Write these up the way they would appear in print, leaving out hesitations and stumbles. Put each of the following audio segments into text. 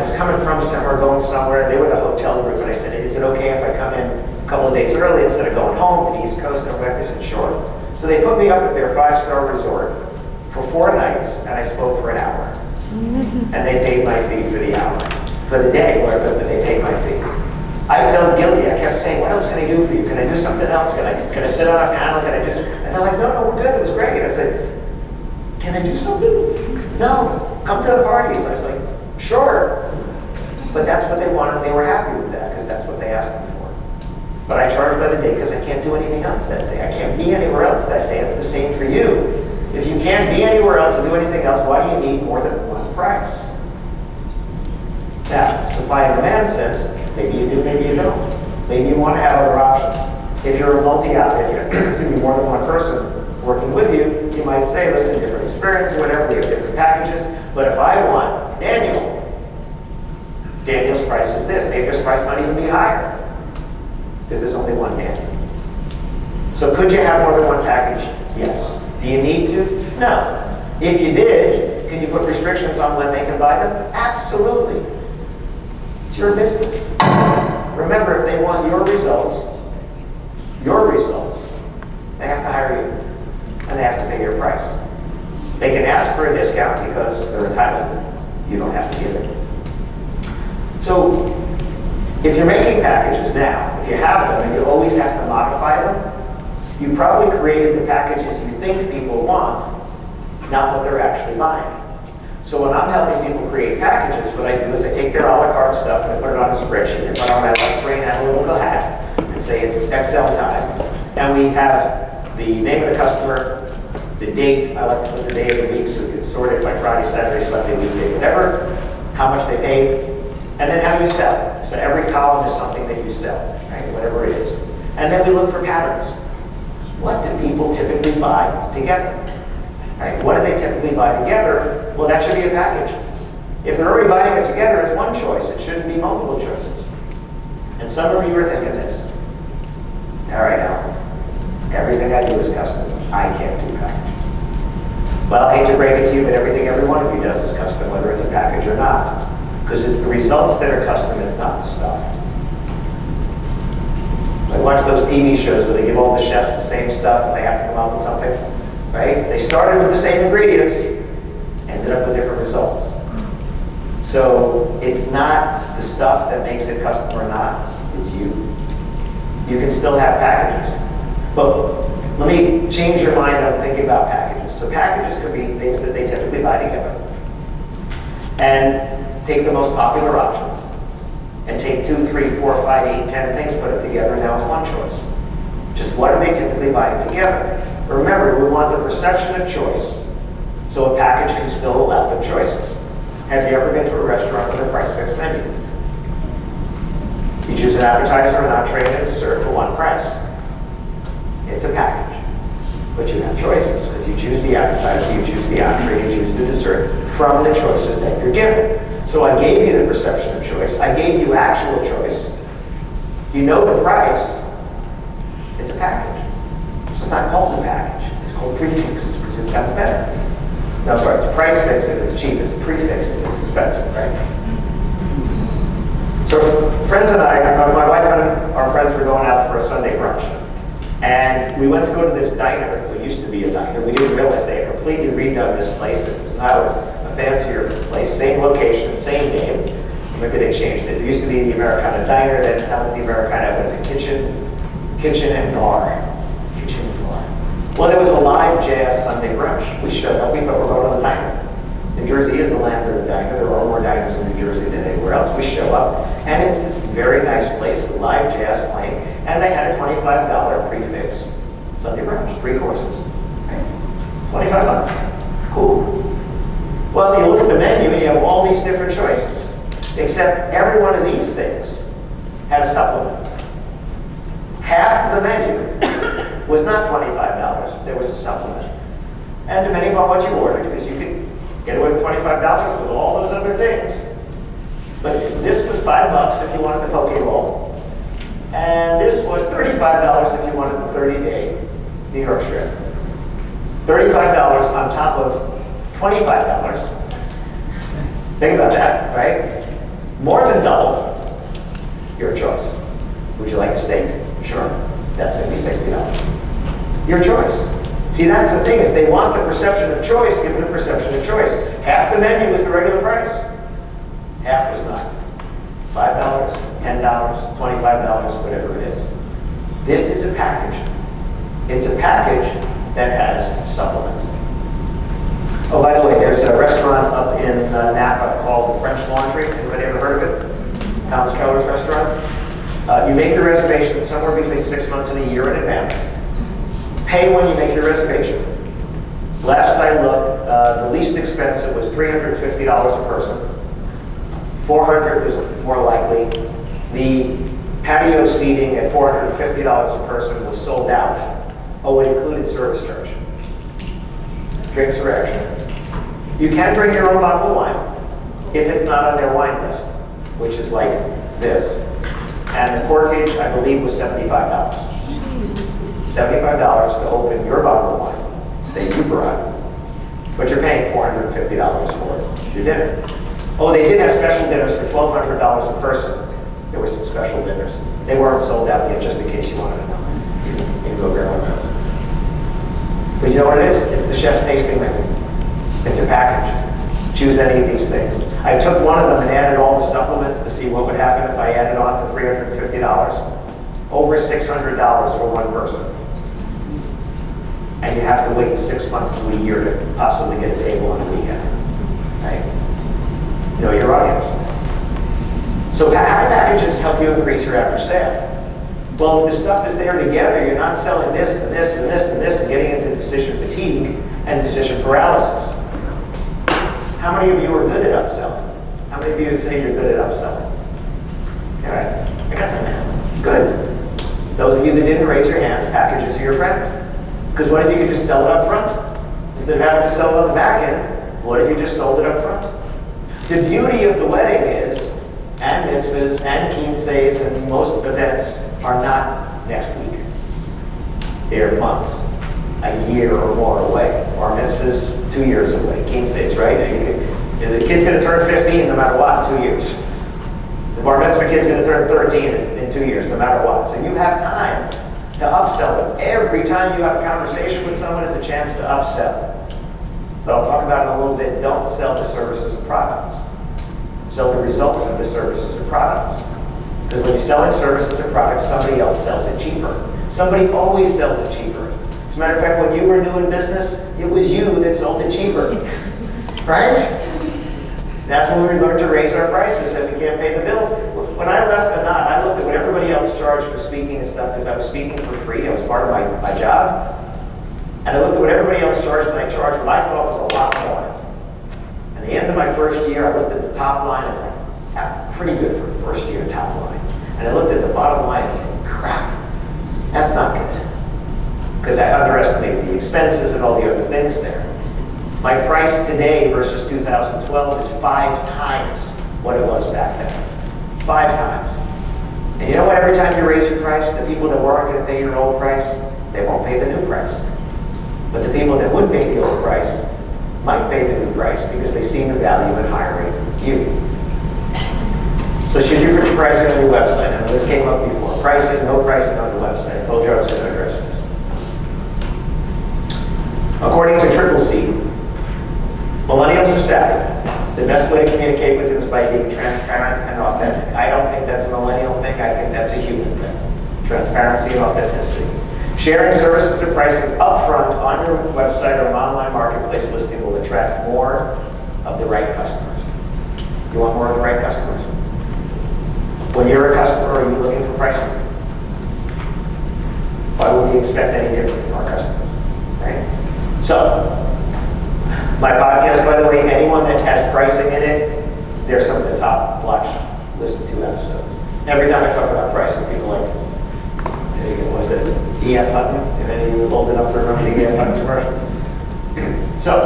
was coming from somewhere, going somewhere, and they were the hotel group, and I said, is it okay if I come in a couple of days early instead of going home to the East Coast? And they said, sure. So they put me up at their 5-star resort for 4 nights, and I spoke for an hour. And they paid my fee for the hour. For the day, but they paid my fee. I felt guilty. I kept saying, what else can I do for you? Can I do something else? Can I sit on a panel? Can I do something? And they're like, no, we're good. It was great. I said, can I do something? No, come to the parties. I was like, sure. But that's what they wanted. They were happy with that because that's what they asked me for. But I charge by the day because I can't do anything else that day. I can't be anywhere else that day. It's the same for you. If you can't be anywhere else or do anything else, why do you need more than one price? Now, supply and demand says, maybe you do, maybe you don't. Maybe you want to have other options. If you're a if you're more than one person working with you, you might say, listen, different experience or whatever, we have different packages, but if I want Daniel's price is this. Daniel's price might even be higher because there's only one Daniel. So could you have more than one package? Yes. Do you need to? No. If you did, can you put restrictions on when they can buy them? Absolutely. It's your business. Remember, if they want your results, they have to hire you. And they have to pay your price. They can ask for a discount because they're entitled to. You don't have to give it. So, if you're making packages now, if you have them and you always have to modify them, you probably created the packages you think people want, not what they're actually buying. So when I'm helping people create packages, what I do is I take their a la carte stuff and I put it on a spreadsheet and put on my left brain analytical hat and say it's Excel time. And we have the name of the customer, the date. I like to put the day of the week so we can sort it by Friday, Saturday, Sunday, weekday, whatever, how much they paid, and then how you sell. So every column is something that you sell, right? Whatever it is. And then we look for patterns. What do people typically buy together? Right? What do they typically buy together? Well, that should be a package. If they're already buying it together, it's one choice. It shouldn't be multiple choices. And some of you are thinking this. All right, Alan, everything I do is custom. I can't do packages. Well, I hate to break it to you, but everything every one of you does is custom, whether it's a package or not. Because it's the results that are custom, it's not the stuff. I watch those TV shows where they give all the chefs the same stuff and they have to come up with something, right? They started with the same ingredients, ended up with different results. So it's not the stuff that makes it custom or not, it's you. You can still have packages. But let me change your mind on thinking about packages. So packages could be things that they typically buy together. And take the most popular options. And take 2, 3, 4, 5, 8, 10 things, put it together, and now it's one choice. Just what are they typically buying together? Remember, we want the perception of choice. So a package can still allow them choices. Have you ever been to a restaurant with a price fixed menu? You choose an appetizer, an entree, and a dessert for one price. It's a package. But you have choices, because you choose the appetizer, you choose the entree, you choose the dessert from the choices that you're given. So I gave you the perception of choice. I gave you actual choice. You know the price. It's a package. It's just not called a package. It's called prefix, because it sounds better. No, I'm sorry, it's price fix if it's cheap. It's prefix if it's expensive, right? So friends and I, my wife and our friends were going out for a Sunday brunch. And we went to go to this diner. It used to be a diner. We didn't realize they had completely redone this place. Now it's a fancier place, same location, same name. Maybe they changed it. It used to be the Americana Diner, then now it's the Americana, what is it, kitchen and bar. Kitchen and bar. Well, there was a live jazz Sunday brunch. We showed up, we thought we were going to the diner. New Jersey is the land of the diner. There are more diners in New Jersey than anywhere else. We show up, and it was this very nice place with live jazz playing, and they had a $25 prefix Sunday brunch, 3 courses. Right? $25. Cool. Well, you look at the menu and you have all these different choices, except every one of these things had a supplement. Half of the menu was not $25, there was a supplement. And depending on what you ordered, because you could get away with $25 with all those other things. But this was $5 if you wanted the poke bowl, and this was $35 if you wanted the 30-day New York strip. $35 on top of $25. Think about that, right? more than double, your choice. Would you like a steak? Sure. That's going to be $60. Your choice. See, that's the thing, is they want the perception of choice, give them the perception of choice. Half the menu was the regular price. Half was not. $5, $10, $25, whatever it is. This is a package. It's a package that has supplements. Oh, by the way, there's a restaurant up in Napa called the French Laundry. Anybody ever heard of it? Thomas Keller's restaurant. You make the reservation somewhere between 6 months and a year in advance. Pay when you make your reservation. Last I looked, the least expensive was $350 a person. $400 was more likely. The patio seating at $450 a person was sold out. Oh, it included service charge. Drinks are extra. You can bring your own bottle of wine if it's not on their wine list, which is like this. And the corkage, I believe, was $75. $75 to open your bottle of wine that you brought, but you're paying $450 for your dinner. Oh, they did have special dinners for $1,200 a person. There were some special dinners. They weren't sold out yet, just in case you wanted to know. You can go grab one of those. But you know what it is? It's the chef's tasting menu. It's a package. Choose any of these things. I took one of them and added all the supplements to see what would happen if I added on to $350. Over $600 for one person. And you have to wait 6 months to a year to possibly get a table on a weekend. Right? Know your audience. So how do packages help you increase your average sale? Well, if the stuff is there together, you're not selling this and this and this and this and getting into decision fatigue and decision paralysis. How many of you are good at upselling? How many of you say you're good at upselling? All right, I got some hands. Good. Those of you that didn't raise your hands, packages are your friend. Because what if you could just sell it up front? Instead of having to sell it on the back end, what if you just sold it up front? The beauty of the wedding is, and mitzvahs, and quinceañs, and most events are not next week. They're months, a year or more away. Or mitzvahs, 2 years away. Quinceañs, right? The kid's going to turn 15 no matter what in 2 years. The bar mitzvah kid's going to turn 13 in 2 years, no matter what. So you have time to upsell them. Every time you have a conversation with someone is a chance to upsell. But I'll talk about it in a little bit. Don't sell the services and products. Sell the results of the services and products. Because when you're selling services and products, somebody else sells it cheaper. Somebody always sells it cheaper. As a matter of fact, when you were new in business, it was you that sold it cheaper. Right? That's when we learned to raise our prices, that we can't pay the bills. When I left the knot, I looked at what everybody else charged for speaking and stuff, because I was speaking for free. It was part of my job. And I looked at what everybody else charged, and I charged what I thought was a lot more. At the end of my first year, I looked at the top line, and I was like, yeah, pretty good for a first year top line. And I looked at the bottom line and said, crap, that's not good. Because I underestimated the expenses and all the other things there. My price today versus 2012 is 5 times what it was back then. 5 times. And you know what? Every time you raise your price, the people that weren't going to pay your old price, they won't pay the new price. But the people that would pay the old price might pay the new price because they see the value in hiring you. So should you put your pricing on your website? And this came up before. Pricing, no pricing on the website. I told you I was going to address this. According to Triple C, millennials are savvy. The best way to communicate with them is by being transparent and authentic. I don't think that's a millennial thing. I think that's a human thing. Transparency and authenticity. Sharing services and pricing upfront on your website or online marketplace listing will attract more of the right customers. You want more of the right customers? When you're a customer, are you looking for pricing? Why would we expect any different from our customers? Right? So, my podcast, by the way, anyone that has pricing in it, they're some of the top watched, listened to episodes. Every time I talk about pricing, people are like, was it E.F. Hutton? If any of you are old enough to remember the E.F. Hutton commercial? So,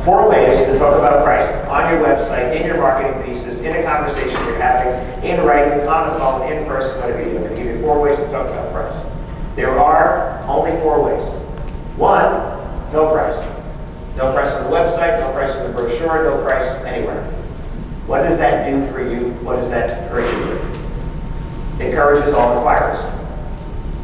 4 ways to talk about pricing. On your website, in your marketing pieces, in a conversation you're having, in writing, on the phone, in person, whatever you do. I'm going to give you 4 ways to talk about price. There are only 4 ways. 1, no price. No price on the website, no price on the brochure, no price anywhere. What does that do for you? What does that encourages all inquirers.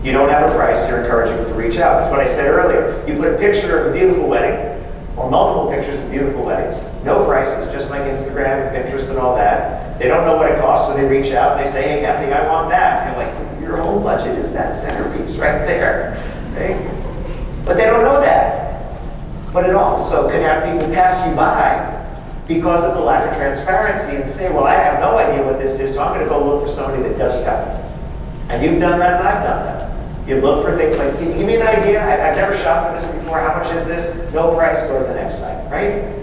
You don't have a price, you're encouraging them to reach out. That's what I said earlier. You put a picture of a beautiful wedding, or multiple pictures of beautiful weddings, no prices, just like Instagram and Pinterest and all that. They don't know what it costs, so they reach out and they say, hey, Kathy, I want that. And you're like, your whole budget is that centerpiece right there, right? But they don't know that. But it also can have people pass you by because of the lack of transparency and say, well, I have no idea what this is, so I'm going to go look for somebody that does tell me. And you've done that and I've done that. You've looked for things like, can you give me an idea? I've never shopped for this before. How much is this? No price, go to the next site, right?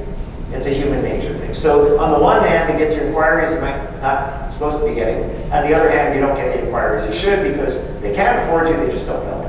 It's a human nature thing. So on the one hand, it gets your inquiries you might not supposed to be getting. On the other hand, you don't get the inquiries you should because they can't afford you, they just don't know